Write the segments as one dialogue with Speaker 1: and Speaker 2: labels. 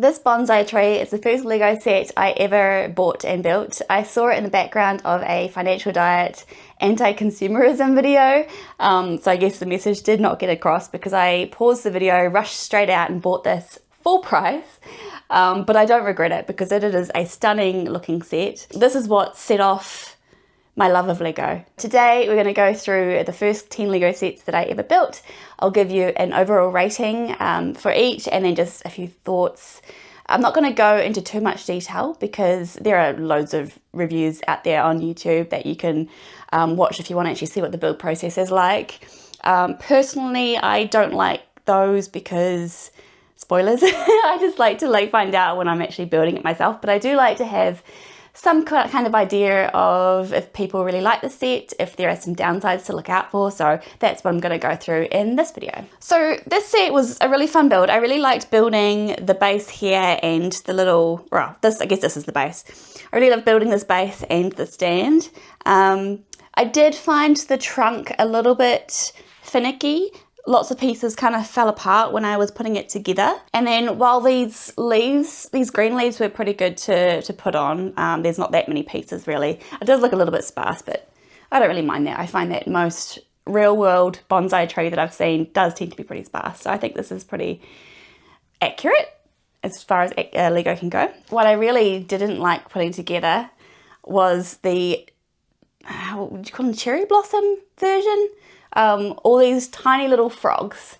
Speaker 1: This bonsai tree is the first Lego set I ever bought and built. I saw it in the background of a financial diet anti-consumerism video, so I guess the message did not get across because I paused the video, rushed straight out and bought this full price, but I don't regret it because it is a stunning looking set. This is what set off my love of Lego. Today we're going to go through the first 10 Lego sets that I ever built. I'll give you an overall rating for each and then just a few thoughts. I'm not going to go into too much detail because there are loads of reviews out there on YouTube that you can watch if you want to actually see what the build process is like. Personally, I don't like those because, spoilers, I just like to find out when I'm actually building it myself, but I do like to have some kind of idea of if people really like the set, if there are some downsides to look out for, so that's what I'm going to go through in this video. So this set was a really fun build. I really liked building the base here and the little, well, I guess this is the base. I really loved building this base and the stand. I did find the trunk a little bit finicky. Lots of pieces kind of fell apart when I was putting it together. And then while these green leaves were pretty good to put on, there's not that many pieces really. It does look a little bit sparse, but I don't really mind that. I find that most real world bonsai tree that I've seen does tend to be pretty sparse. So I think this is pretty accurate as far as Lego can go. What I really didn't like putting together was the, what would you call them, cherry blossom version? All these tiny little frogs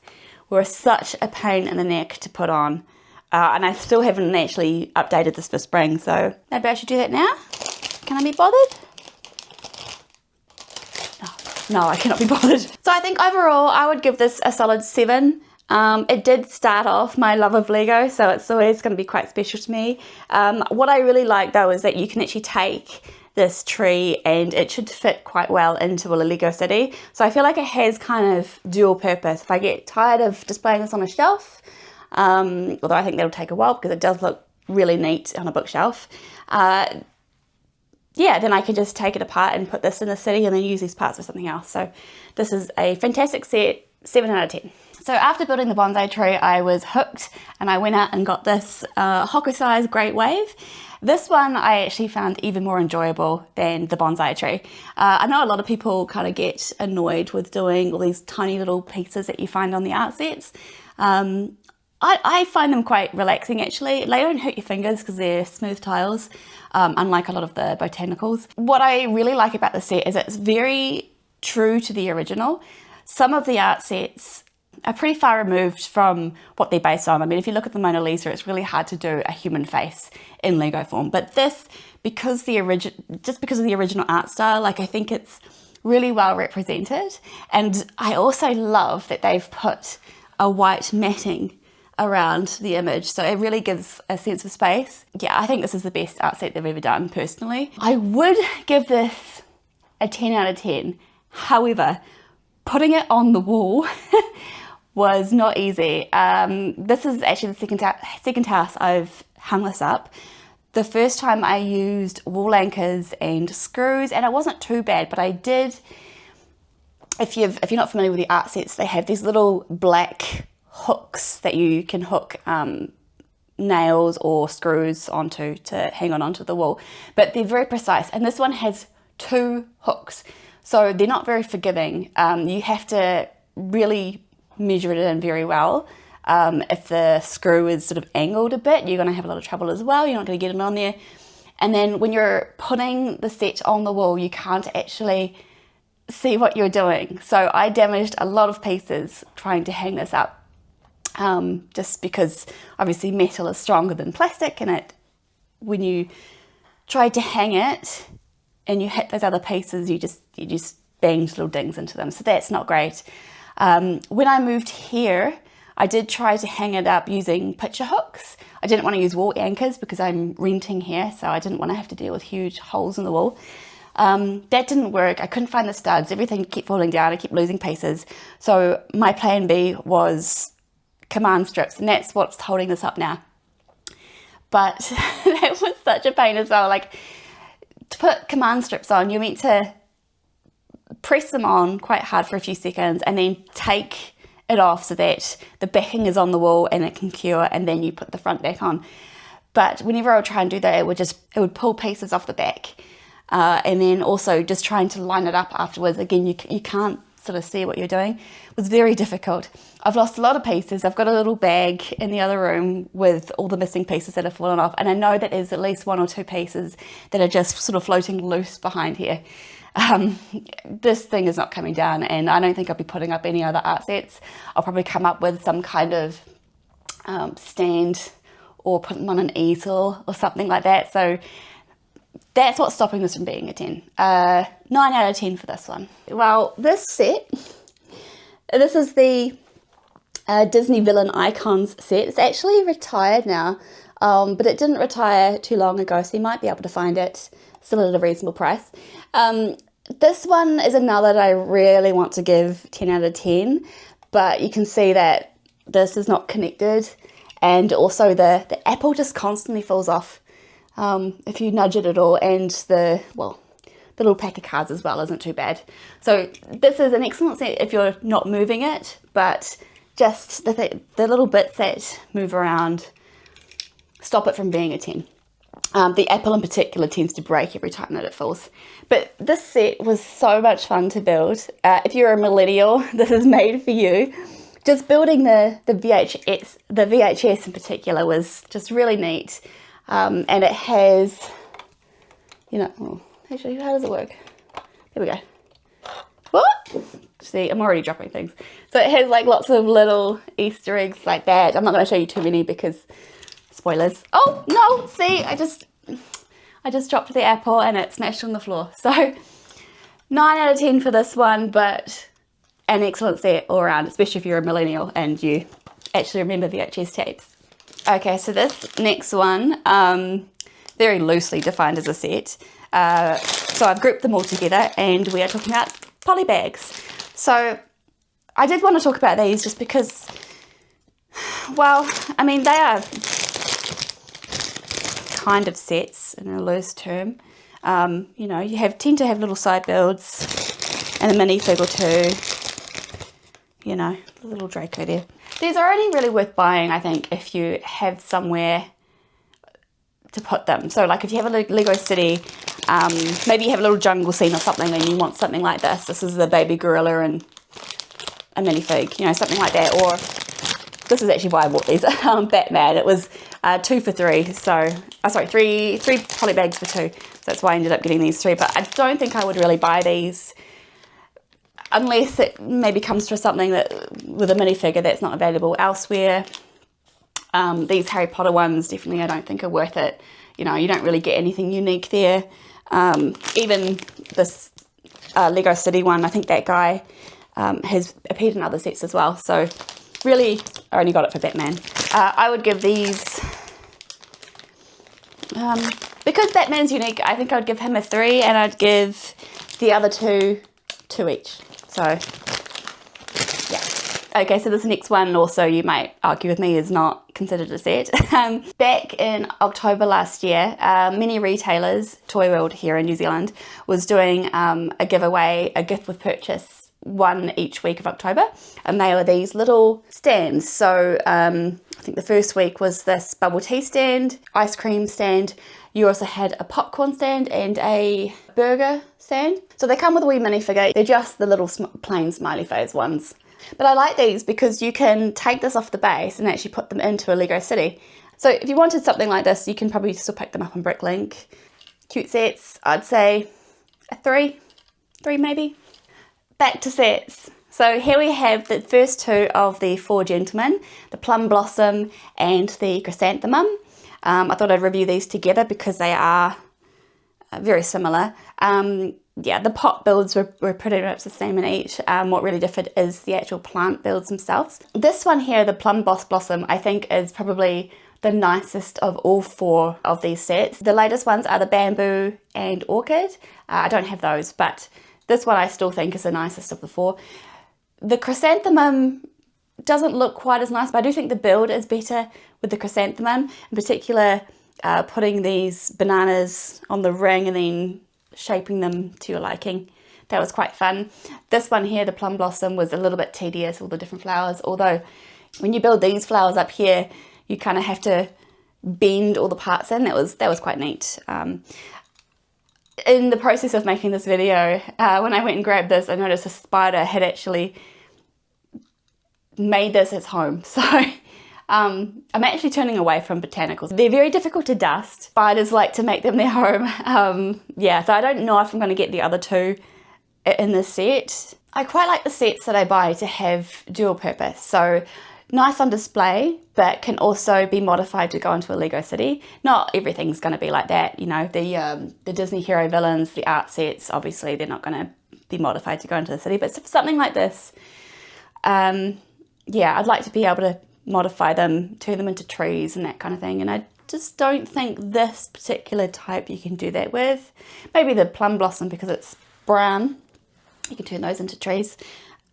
Speaker 1: were such a pain in the neck to put on, and I still haven't actually updated this for spring, so maybe I should do that now. Can I be bothered? No, I cannot be bothered. So I think overall I would give this a solid 7. It did start off my love of Lego, so it's always going to be quite special to me. What I really like though is that you can actually take this tree and it should fit quite well into a Lego city. So I feel like it has kind of dual purpose. If I get tired of displaying this on a shelf, although I think that'll take a while because it does look really neat on a bookshelf, yeah, then I can just take it apart and put this in the city and then use these parts for something else. So this is a fantastic set, 7 out of 10. So after building the bonsai tree, I was hooked and I went out and got this Hokusai's Great Wave. This one I actually found even more enjoyable than the bonsai tree. I know a lot of people kind of get annoyed with doing all these tiny little pieces that you find on the art sets. I find them quite relaxing actually. They don't hurt your fingers because they're smooth tiles, unlike a lot of the botanicals. What I really like about the set is it's very true to the original. Some of the art sets are pretty far removed from what they're based on. I mean, if you look at the Mona Lisa, it's really hard to do a human face in Lego form. But this, because just because of the original art style, like I think it's really well represented. And I also love that they've put a white matting around the image, so it really gives a sense of space. Yeah, I think this is the best art set they've ever done, personally. I would give this a 10 out of 10. However, putting it on the wall was not easy. This is actually the second house I've hung this up. The first time I used wall anchors and screws, and it wasn't too bad, but I did, if you're not familiar with the art sets, they have these little black hooks that you can hook nails or screws onto to hang onto the wall, but they're very precise, and this one has 2 hooks, so they're not very forgiving. You have to really measure it in very well. If the screw is sort of angled a bit, you're going to have a lot of trouble as well. You're not going to get it on there. And then when you're putting the set on the wall, you can't actually see what you're doing. So I damaged a lot of pieces trying to hang this up, just because obviously metal is stronger than plastic, and when you try to hang it and you hit those other pieces, you just banged little dings into them. So that's not great. When I moved here, I did try to hang it up using picture hooks. I didn't want to use wall anchors because I'm renting here, so I didn't want to have to deal with huge holes in the wall. That didn't work. I couldn't find the studs. Everything kept falling down. I kept losing pieces. So my plan B was command strips, and that's what's holding this up now. But that was such a pain as well. Like, to put command strips on, you're meant to press them on quite hard for a few seconds and then take it off so that the backing is on the wall and it can cure, and then you put the front back on. But whenever I would try and do that, it would pull pieces off the back. And then also just trying to line it up afterwards. Again, you can't sort of see what you're doing. It was very difficult. I've lost a lot of pieces. I've got a little bag in the other room with all the missing pieces that have fallen off, and I know that there's at least 1 or 2 pieces that are just sort of floating loose behind here. This thing is not coming down, and I don't think I'll be putting up any other art sets. I'll probably come up with some kind of stand or put them on an easel or something like that. So that's what's stopping this from being a 10. 9 out of 10 for this one. Well, this set, this is the Disney Villain Icons set. It's actually retired now, but it didn't retire too long ago, so you might be able to find it still at a reasonable price. This one is another that I really want to give 10 out of 10, but you can see that this is not connected, and also the apple just constantly falls off if you nudge it at all, and the little pack of cards as well isn't too bad. So this is an excellent set if you're not moving it, but just the little bits that move around stop it from being a 10. The apple in particular tends to break every time that it falls. But this set was so much fun to build. If you're a millennial, this is made for you. Just building the VHS in particular was just really neat. And it has, actually, how does it work? There we go. What? See, I'm already dropping things. So it has like lots of little Easter eggs like that. I'm not going to show you too many because spoilers. Oh no, see, I just dropped the apple and it smashed on the floor. So 9 out of 10 for this one, but an excellent set all around, especially if you're a millennial and you actually remember VHS tapes. Okay, so this next one, very loosely defined as a set. So I've grouped them all together and we are talking about Polybags. So I did want to talk about these just because, well, I mean, they are kind of sets in a loose term. You tend to have little side builds and a minifig or two, a little Draco there. These are only really worth buying, I think, if you have somewhere to put them. So like if you have a Lego city, maybe you have a little jungle scene or something and you want something like this. This is the baby gorilla and a minifig, something like that. Or this is actually why I bought these. Batman. It was 2 for 3. So, three polybags for 2. So that's why I ended up getting these 3. But I don't think I would really buy these unless it maybe comes to something that with a minifigure that's not available elsewhere. These Harry Potter ones definitely I don't think are worth it. You don't really get anything unique there. Even this Lego City one, I think that guy has appeared in other sets as well. So really, I only got it for Batman. I would give these, because Batman's unique, I think I'd give him a 3 and I'd give the other 2 each. So, yeah. Okay, so this next one also, you might argue with me, is not considered a set. Back in October last year, many retailers, Toy World here in New Zealand, was doing a giveaway, a gift with purchase, one each week of October, and they were these little stands. So I think the first week was this bubble tea stand, ice cream stand. You also had a popcorn stand and a burger stand. So they come with a wee minifigure. They're just the little plain smiley face ones. But I like these because you can take this off the base and actually put them into a Lego city. So if you wanted something like this, you can probably still pick them up on Bricklink. Cute sets, I'd say a 3 maybe. Back to sets. So here we have the first 2 of the 4 gentlemen, the Plum Blossom and the Chrysanthemum. I thought I'd review these together because they are very similar. Yeah, the pot builds were pretty much the same in each. What really differed is the actual plant builds themselves. This one here, the Plum Blossom, I think is probably the nicest of all 4 of these sets. The latest ones are the Bamboo and Orchid. I don't have those, but this one I still think is the nicest of the 4. The Chrysanthemum doesn't look quite as nice, but I do think the build is better with the Chrysanthemum. In particular, putting these bananas on the ring and then shaping them to your liking. that was quite fun. This one here, the plum blossom, was a little bit tedious, all the different flowers, although when you build these flowers up here, you kind of have to bend all the parts in. That was quite neat. In the process of making this video, when I went and grabbed this, I noticed a spider had actually made this its home. So I'm actually turning away from botanicals. They're very difficult to dust. Spiders like to make them their home. Yeah, so I don't know if I'm going to get the other two in this set. I quite like the sets that I buy to have dual purpose. So nice on display, but can also be modified to go into a Lego city. Not everything's going to be like that, you know. The Disney hero villains, the art sets, obviously they're not going to be modified to go into the city, but something like this, yeah, I'd like to be able to modify them, turn them into trees and that kind of thing, and I just don't think this particular type you can do that with. Maybe the plum blossom, because it's brown, you can turn those into trees.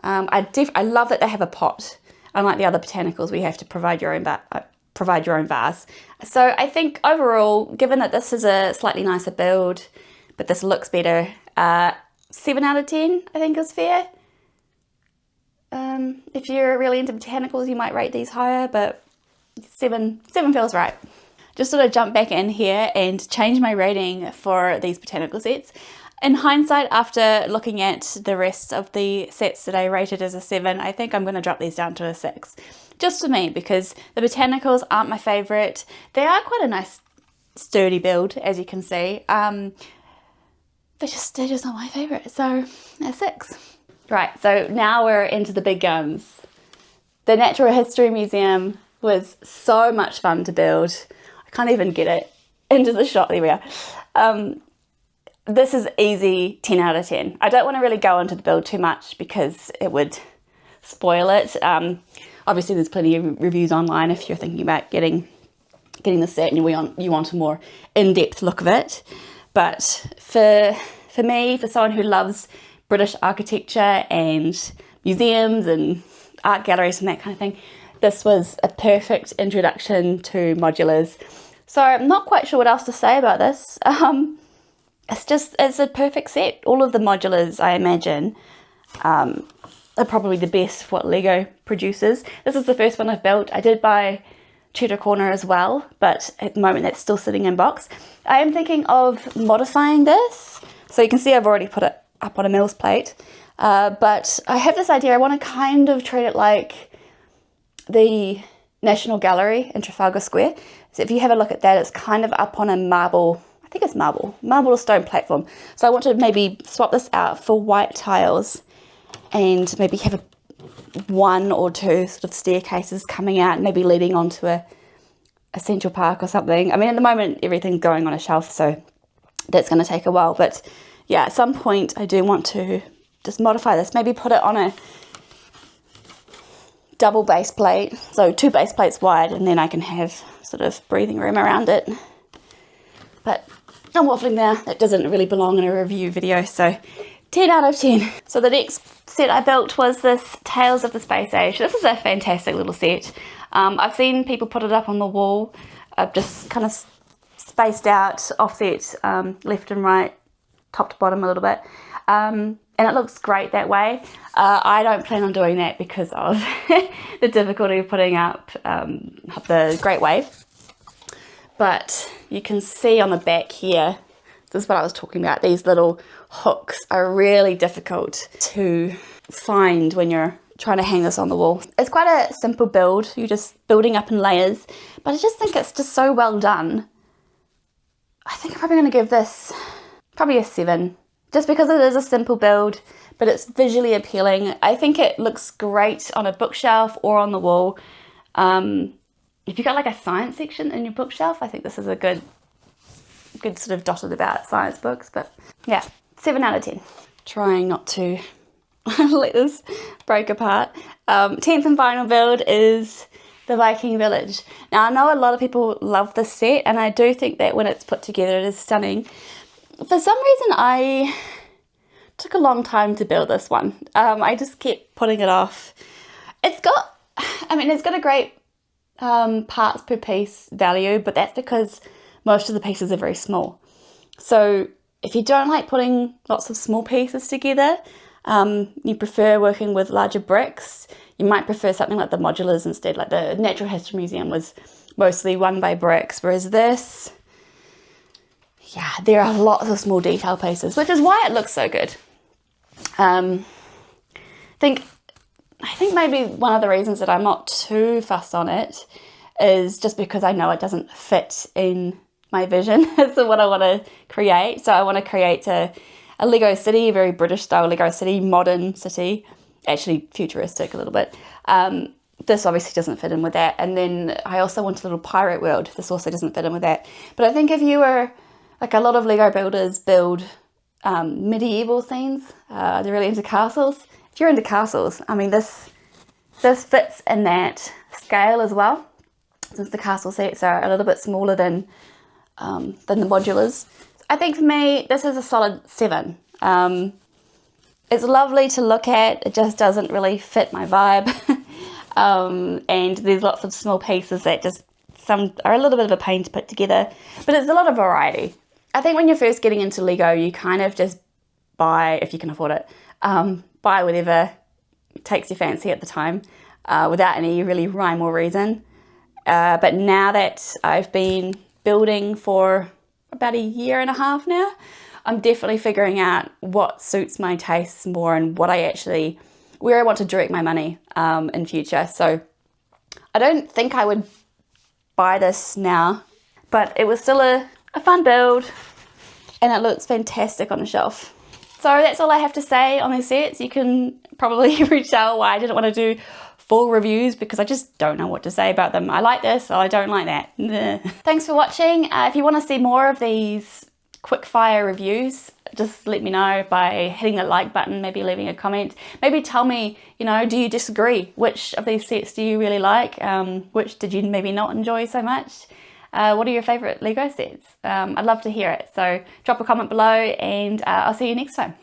Speaker 1: I love that they have a pot. Unlike the other botanicals, we have to provide your own vase. So I think overall, given that this is a slightly nicer build, but this looks better, 7 out of 10 I think is fair. If you're really into botanicals, you might rate these higher, but 7 feels right. Just sort of jump back in here and change my rating for these botanical sets. In hindsight, after looking at the rest of the sets that I rated as a 7, I think I'm going to drop these down to a 6. Just for me, because the botanicals aren't my favourite. They are quite a nice sturdy build, as you can see. They're just not my favourite, so a 6. Right, so now we're into the big guns. The Natural History Museum was so much fun to build. I can't even get it into the shot. There we are. This is easy 10 out of 10. I don't want to really go into the build too much because it would spoil it. Obviously there's plenty of reviews online if you're thinking about getting the set and you want a more in-depth look of it. But for me, for someone who loves British architecture and museums and art galleries and that kind of thing, this was a perfect introduction to modulars. So I'm not quite sure what else to say about this. It's a perfect set. All of the modulars, I imagine, are probably the best for what Lego produces. This is the first one I've built. I did buy Tudor Corner as well, but at the moment that's still sitting in box. I am thinking of modifying this. So you can see I've already put it up on a Mills plate. But I have this idea. I want to kind of treat it like the National Gallery in Trafalgar Square. So if you have a look at that, it's kind of up on a marble, I think it's marble or stone platform. So I want to maybe swap this out for white tiles and maybe have one or two sort of staircases coming out, maybe leading onto a Central Park or something. I mean, at the moment, everything's going on a shelf, so that's going to take a while. But yeah, at some point, I do want to just modify this. Maybe put it on a double base plate, so 2 base plates wide, and then I can have sort of breathing room around it. But I'm waffling there. That doesn't really belong in a review video, so 10 out of 10. So the next set I built was this Tales of the Space Age. This is a fantastic little set. I've seen people put it up on the wall. I've just kind of spaced out, offset left and right, top to bottom a little bit. And it looks great that way. I don't plan on doing that because of the difficulty of putting up the Great Wave. But you can see on the back here, this is what I was talking about, these little hooks are really difficult to find when you're trying to hang this on the wall. It's quite a simple build, you're just building up in layers, but I just think it's just so well done. I think I'm probably going to give this probably a 7, just because it is a simple build, but it's visually appealing. I think it looks great on a bookshelf or on the wall. If you've got like a science section in your bookshelf, I think this is a good sort of dotted about science books. But yeah, 7 out of 10. Trying not to let this break apart. 10th and final build is the Viking Village. Now I know a lot of people love this set, and I do think that when it's put together it is stunning. For some reason I took a long time to build this one. I just kept putting it off. It's got a great parts per piece value, but that's because most of the pieces are very small. So if you don't like putting lots of small pieces together, you prefer working with larger bricks, you might prefer something like the modulars instead. Like the Natural History Museum was mostly 1 by bricks, whereas this, yeah, there are lots of small detail pieces, which is why it looks so good. I think maybe one of the reasons that I'm not too fussed on it is just because I know it doesn't fit in my vision as to what I want to create. So I want to create a Lego city, a very British style Lego city, modern city, actually futuristic a little bit. This obviously doesn't fit in with that. And then I also want a little pirate world. This also doesn't fit in with that. But I think if you were, like a lot of Lego builders build medieval scenes, they're really into castles. If you're into castles, I mean, this fits in that scale as well, since the castle sets are a little bit smaller than the modulars. I think for me, this is a solid 7. It's lovely to look at, it just doesn't really fit my vibe. And there's lots of small pieces that just, some are a little bit of a pain to put together, but it's a lot of variety. I think when you're first getting into Lego, you kind of just buy, if you can afford it, buy whatever takes your fancy at the time, without any really rhyme or reason. But now that I've been building for about 1.5 years now, I'm definitely figuring out what suits my tastes more and what where I want to direct my money in future. So I don't think I would buy this now, but it was still a fun build and it looks fantastic on the shelf. So that's all I have to say on these sets. You can probably reach out why I didn't want to do full reviews, because I just don't know what to say about them. I like this, or I don't like that. Thanks for watching. If you want to see more of these quick fire reviews, just let me know by hitting the like button, maybe leaving a comment. Maybe tell me, do you disagree? Which of these sets do you really like? Which did you maybe not enjoy so much? What are your favourite Lego sets? I'd love to hear it. So drop a comment below and I'll see you next time.